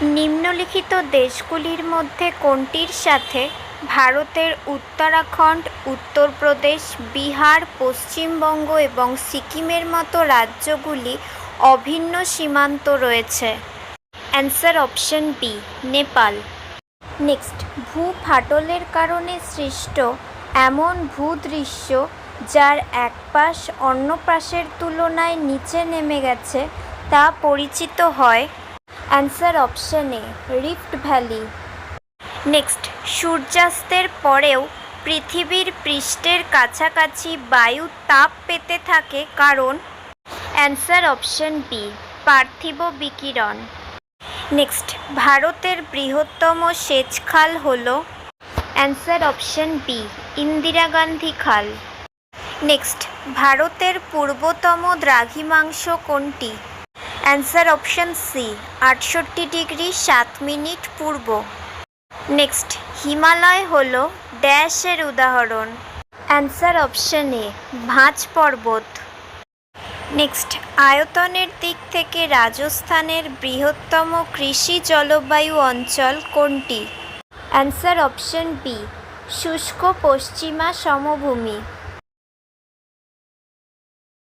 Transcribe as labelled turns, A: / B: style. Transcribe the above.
A: নিম্নলিখিত দেশগুলির মধ্যে কোনটির সাথে ভারতের উত্তরাখণ্ড, উত্তরপ্রদেশ, বিহার, পশ্চিমবঙ্গ এবং সিকিমের মতো রাজ্যগুলি অভিন্ন সীমান্ত রয়েছে? Answer option B, Nepal. Next, ভূফাটলের কারণে সৃষ্ট এমন ভূদৃশ্য যার এক পাশ অন্য পাশের তুলনায় নিচে নেমে গেছে তা পরিচিত হয়? Answer option A, rift valley. Next, সূর্যাস্তের পরেও পৃথিবীর পৃষ্ঠের কাছাকাছি বায়ু তাপ পেতে থাকে কারণ? অ্যান্সার অপশন বি, পার্থিব বিকিরণ। নেক্সট, ভারতের বৃহত্তম সেচ খাল হল? Answer option B, Indira Gandhi খাল। নেক্সট, ভারতের পূর্বতম দ্রাঘিমাংশ কোনটি? অ্যান্সার অপশন সি, 68°7' পূর্ব। নেক্সট, হিমালয় হল ড্যাশের উদাহরণ? অ্যান্সার অপশন এ, ভাঁজ পর্বত। নেক্সট, আয়তনের দিক থেকে রাজস্থানের বৃহত্তম কৃষি জলবায়ু অঞ্চল কোনটি? অ্যান্সার অপশন বি, শুষ্ক পশ্চিমা সমভূমি।